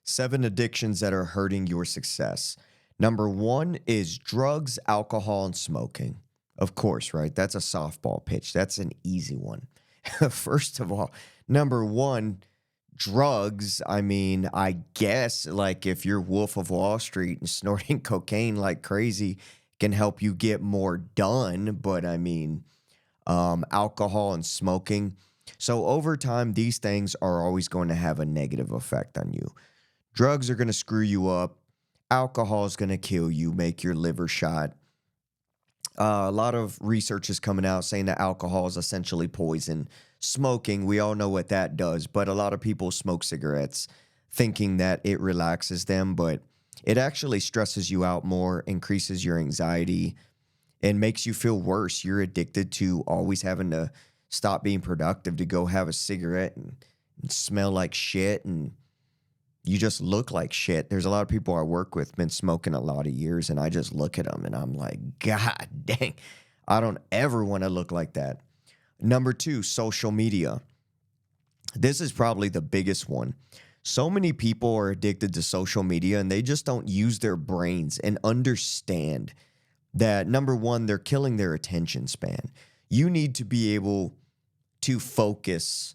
7 addictions that are hurting your success. Number 1 is drugs, alcohol, and smoking. Of course, right? That's a softball pitch. That's an easy one. First of all, number 1, drugs. I mean, I guess like if you're Wolf of Wall Street and snorting cocaine like crazy can help you get more done, but I mean, alcohol and smoking. So over time, these things are always going to have a negative effect on you. Drugs are going to screw you up. Alcohol is going to kill you, make your liver shot. A lot of research is coming out saying that alcohol is essentially poison. Smoking, we all know what that does, but a lot of people smoke cigarettes thinking that it relaxes them, but it actually stresses you out more, increases your anxiety, and makes you feel worse. You're addicted to always having to stop being productive to go have a cigarette and smell like shit, and you just look like shit. There's a lot of people I work with been smoking a lot of years, and I just look at them and I'm like, God dang, I don't ever want to look like that. Number 2, social media. This is probably the biggest one. So many people are addicted to social media and they just don't use their brains and understand that number 1, they're killing their attention span. You need to be able to focus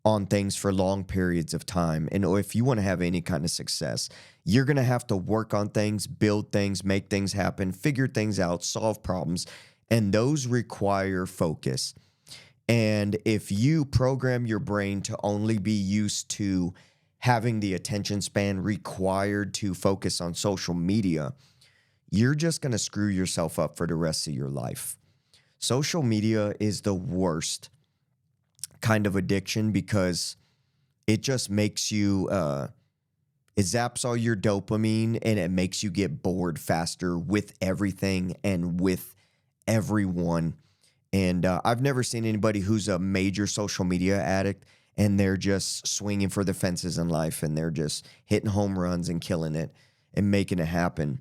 on things for long periods of time. And if you want to have any kind of success, you're going to have to work on things, build things, make things happen, figure things out, solve problems. And those require focus. And if you program your brain to only be used to having the attention span required to focus on social media, you're just going to screw yourself up for the rest of your life. Social media is the worst kind of addiction because it just makes you, it zaps all your dopamine and it makes you get bored faster with everything and with everyone. And I've never seen anybody who's a major social media addict and they're just swinging for the fences in life and they're just hitting home runs and killing it and making it happen.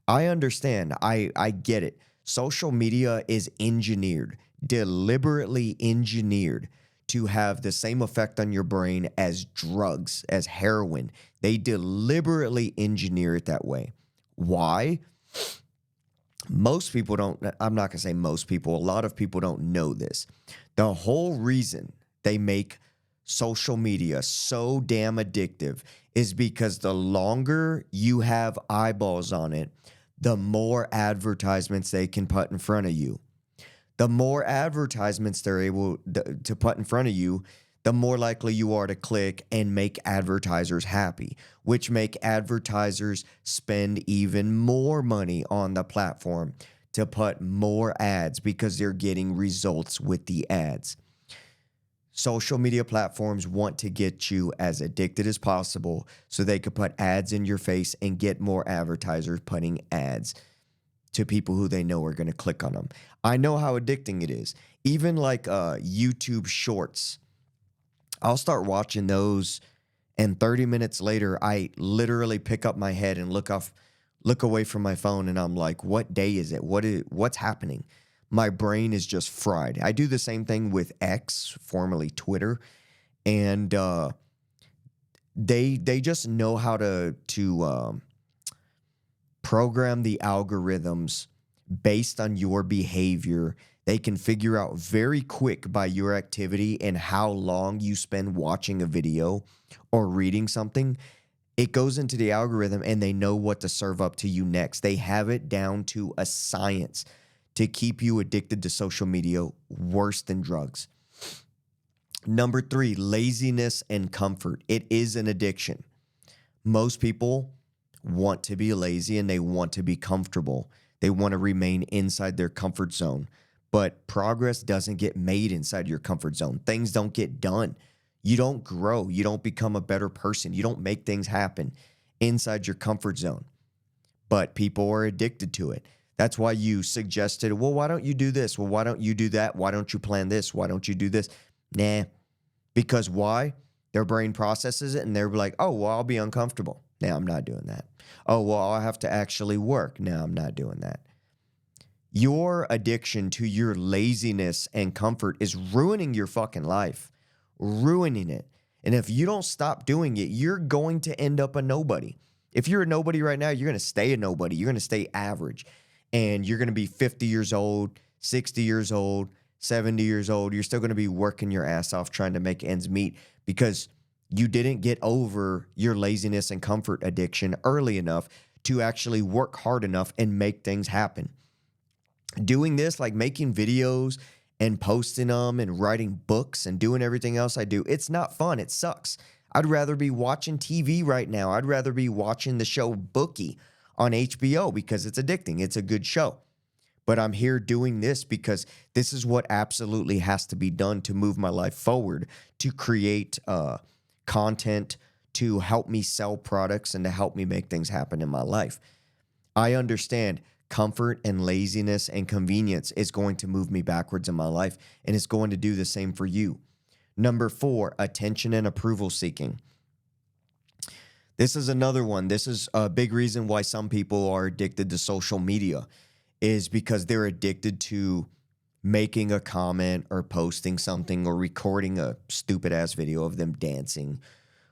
I understand. I get it. Social media is engineered, deliberately engineered to have the same effect on your brain as drugs, as heroin. They deliberately engineer it that way. Why? Most people don't, I'm not going to say most people, a lot of people don't know this. The whole reason they make social media so damn addictive is because the longer you have eyeballs on it, the more advertisements they can put in front of you. The more advertisements they're able to put in front of you, the more likely you are to click and make advertisers happy, which make advertisers spend even more money on the platform to put more ads because they're getting results with the ads. Social media platforms want to get you as addicted as possible so they could put ads in your face and get more advertisers putting ads to people who they know are going to click on them. I know how addicting it is. Even like YouTube shorts. I'll start watching those and 30 minutes later, I literally pick up my head and look away from my phone and I'm like, what day is it? What's happening? My brain is just fried. I do the same thing with X, formerly Twitter, and they just know how to program the algorithms based on your behavior. They can figure out very quick by your activity and how long you spend watching a video or reading something. It goes into the algorithm and they know what to serve up to you next. They have it down to a science to keep you addicted to social media worse than drugs. Number 3, laziness and comfort. It is an addiction. Most people want to be lazy and they want to be comfortable. They want to remain inside their comfort zone. But progress doesn't get made inside your comfort zone. Things don't get done. You don't grow. You don't become a better person. You don't make things happen inside your comfort zone. But people are addicted to it. That's why you suggested, well, why don't you do this? Well, why don't you do that? Why don't you plan this? Why don't you do this? Nah. Because why? Their brain processes it and they're like, oh, well, I'll be uncomfortable. Nah, I'm not doing that. Oh, well, I'll have to actually work. No, I'm not doing that. Your addiction to your laziness and comfort is ruining your fucking life, ruining it. And if you don't stop doing it, you're going to end up a nobody. If you're a nobody right now, you're going to stay a nobody. You're going to stay average. And you're going to be 50 years old, 60 years old, 70 years old. You're still going to be working your ass off trying to make ends meet because you didn't get over your laziness and comfort addiction early enough to actually work hard enough and make things happen. Doing this, like making videos and posting them and writing books and doing everything else I do, it's not fun. It sucks. I'd rather be watching TV right now. I'd rather be watching the show Bookie on HBO because it's addicting. It's a good show. But I'm here doing this because this is what absolutely has to be done to move my life forward, to create content, to help me sell products, and to help me make things happen in my life. I understand comfort and laziness and convenience is going to move me backwards in my life, and it's going to do the same for you. Number 4, attention and approval seeking. This is another one. This is a big reason why some people are addicted to social media, is because they're addicted to making a comment or posting something or recording a stupid ass video of them dancing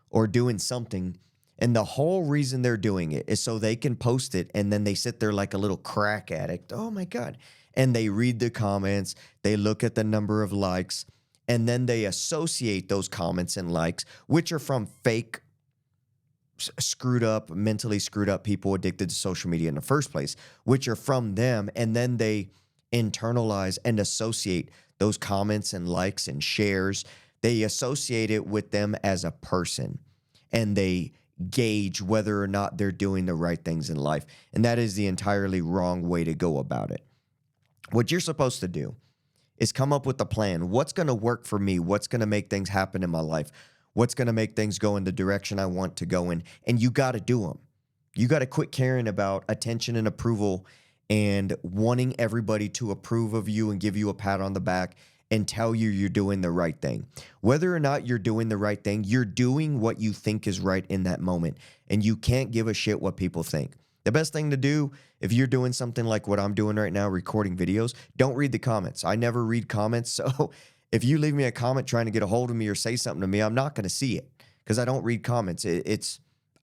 or doing something. And the whole reason they're doing it is so they can post it, and then they sit there like a little crack addict. Oh my God. And they read the comments, they look at the number of likes, and then they associate those comments and likes, which are from fake, screwed up, mentally screwed up people addicted to social media in the first place, which are from them. And then they internalize and associate those comments and likes and shares. They associate it with them as a person, and they gauge whether or not they're doing the right things in life. And that is the entirely wrong way to go about it. What you're supposed to do is come up with a plan. What's going to work for me? What's going to make things happen in my life? What's going to make things go in the direction I want to go in? And you got to do them. You got to quit caring about attention and approval and wanting everybody to approve of you and give you a pat on the back and tell you you're doing the right thing. Whether or not you're doing the right thing, you're doing what you think is right in that moment, and you can't give a shit what people think. The best thing to do, if you're doing something like what I'm doing right now, recording videos, don't read the comments. I never read comments, so if you leave me a comment trying to get a hold of me or say something to me, I'm not going to see it because I don't read comments.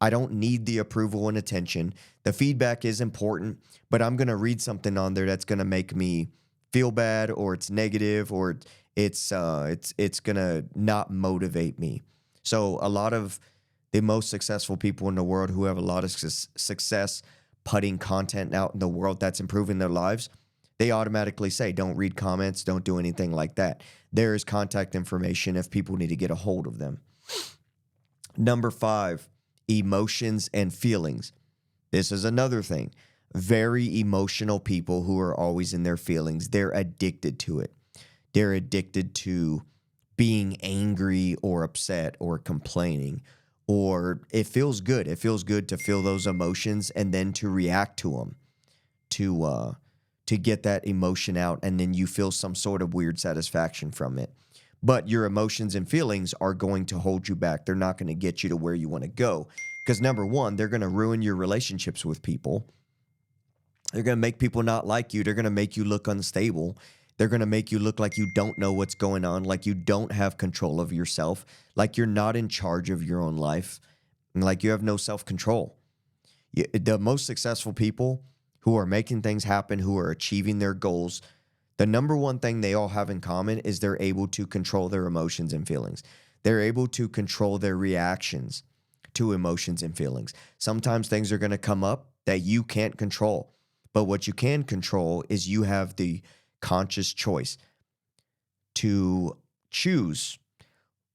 I don't need the approval and attention. The feedback is important, but I'm going to read something on there that's going to make me feel bad, or it's negative, or it's going to not motivate me. So a lot of the most successful people in the world who have a lot of success putting content out in the world that's improving their lives, they automatically say, don't read comments, don't do anything like that. There is contact information if people need to get a hold of them. Number 5, emotions and feelings. This is another thing. Very emotional people who are always in their feelings, they're addicted to it. They're addicted to being angry or upset or complaining, or it feels good. It feels good to feel those emotions and then to react to them, to get that emotion out, and then you feel some sort of weird satisfaction from it. But your emotions and feelings are going to hold you back. They're not going to get you to where you want to go because, number one, they're going to ruin your relationships with people. They're going to make people not like you. They're going to make you look unstable. They're going to make you look like you don't know what's going on, like you don't have control of yourself, like you're not in charge of your own life, and like you have no self-control. The most successful people who are making things happen, who are achieving their goals, the number one thing they all have in common is they're able to control their emotions and feelings. They're able to control their reactions to emotions and feelings. Sometimes things are going to come up that you can't control. But what you can control is you have the conscious choice to choose.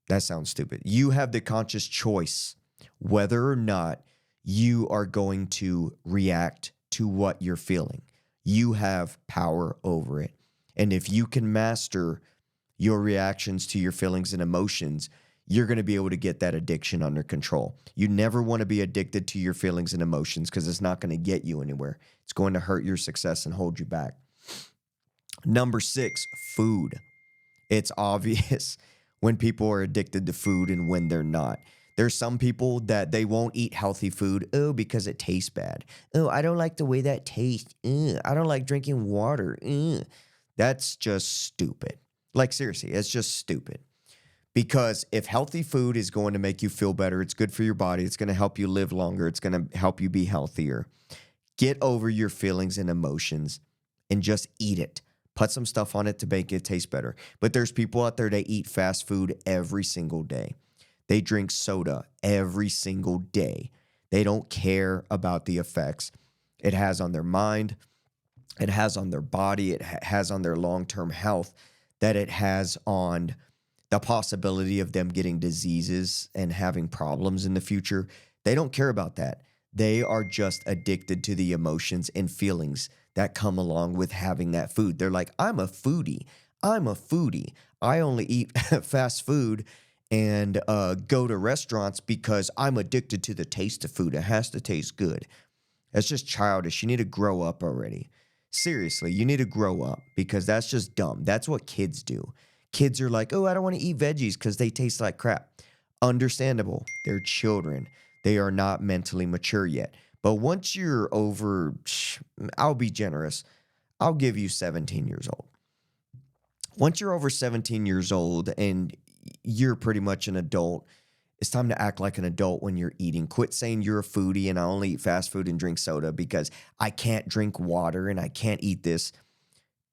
That sounds stupid. You have the conscious choice whether or not you are going to react to what you're feeling. You have power over it. And if you can master your reactions to your feelings and emotions, you're going to be able to get that addiction under control. You never want to be addicted to your feelings and emotions because it's not going to get you anywhere. It's going to hurt your success and hold you back. Number 6, food. It's obvious when people are addicted to food and when they're not. There's some people that they won't eat healthy food, because it tastes bad. I don't like the way that tastes. I don't like drinking water. That's just stupid. Like, seriously, it's just stupid. Because if healthy food is going to make you feel better, it's good for your body, it's going to help you live longer, it's going to help you be healthier. Get over your feelings and emotions and just eat it. Put some stuff on it to make it taste better. But there's people out there that eat fast food every single day. They drink soda every single day. They don't care about the effects it has on their mind, it has on their body, it has on their long-term health, that it has on the possibility of them getting diseases and having problems in the future. They don't care about that. They are just addicted to the emotions and feelings that come along with having that food. They're like, I'm a foodie. I'm a foodie. I only eat fast food and go to restaurants because I'm addicted to the taste of food. It has to taste good. That's just childish. You need to grow up already. Seriously, you need to grow up because that's just dumb. That's what kids do. Kids are like, oh, I don't want to eat veggies because they taste like crap. Understandable. They're children. They are not mentally mature yet. But once you're over, I'll be generous. I'll give you 17 years old. Once you're over 17 years old and you're pretty much an adult, it's time to act like an adult when you're eating. Quit saying you're a foodie and I only eat fast food and drink soda because I can't drink water and I can't eat this.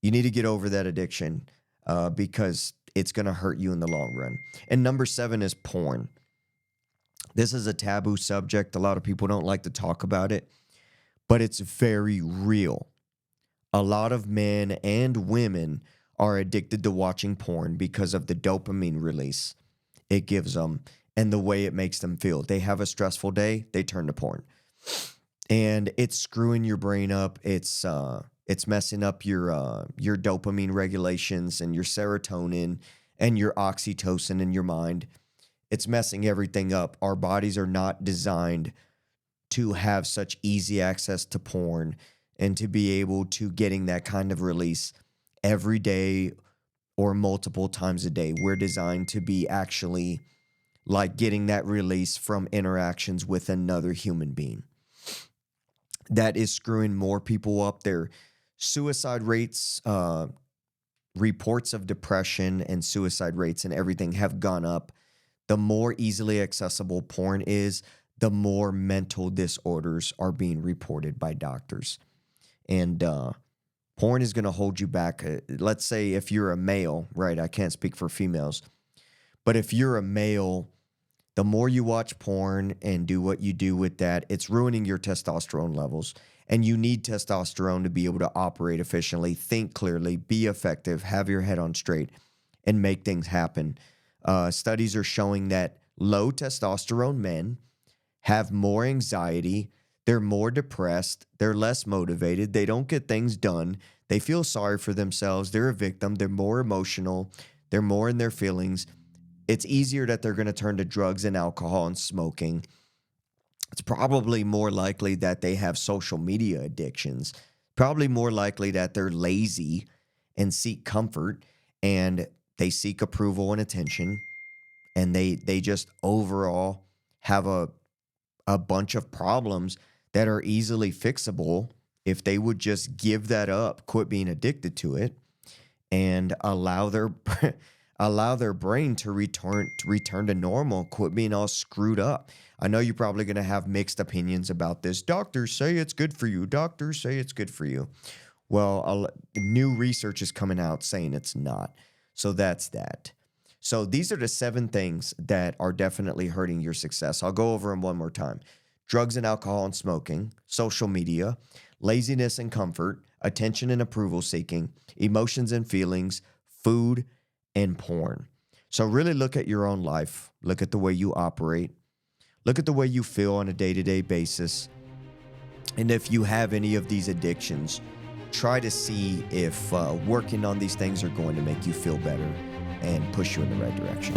You need to get over that addiction because it's going to hurt you in the long run. And number 7 is porn. This is a taboo subject. A lot of people don't like to talk about it, but it's very real. A lot of men and women are addicted to watching porn because of the dopamine release it gives them and the way it makes them feel. They have a stressful day, they turn to porn. And it's screwing your brain up. It's messing up your dopamine regulations and your serotonin and your oxytocin in your mind. It's messing everything up. Our bodies are not designed to have such easy access to porn and to be able to getting that kind of release every day or multiple times a day. We're designed to be actually like getting that release from interactions with another human being. That is screwing more people up. Their suicide rates, reports of depression and suicide rates and everything have gone up. The more easily accessible porn is, the more mental disorders are being reported by doctors. And porn is going to hold you back. Let's say if you're a male, right? I can't speak for females. But if you're a male, the more you watch porn and do what you do with that, it's ruining your testosterone levels. And you need testosterone to be able to operate efficiently, think clearly, be effective, have your head on straight, and make things happen. Studies are showing that low testosterone men have more anxiety, they're more depressed, they're less motivated, they don't get things done, they feel sorry for themselves, they're a victim, they're more emotional, they're more in their feelings. It's easier that they're going to turn to drugs and alcohol and smoking. It's probably more likely that they have social media addictions, probably more likely that they're lazy and seek comfort and they seek approval and attention, and they just overall have a bunch of problems that are easily fixable if they would just give that up, quit being addicted to it, and allow their brain to return to normal, quit being all screwed up. I know you're probably going to have mixed opinions about this. Doctors say it's good for you. Doctors say it's good for you. Well, new research is coming out saying it's not. So that's that. So these are the 7 things that are definitely hurting your success. I'll go over them one more time. Drugs and alcohol and smoking, social media, laziness and comfort, attention and approval seeking, emotions and feelings, food, and porn. So really look at your own life. Look at the way you operate. Look at the way you feel on a day-to-day basis. And if you have any of these addictions, try to see if working on these things are going to make you feel better and push you in the right direction.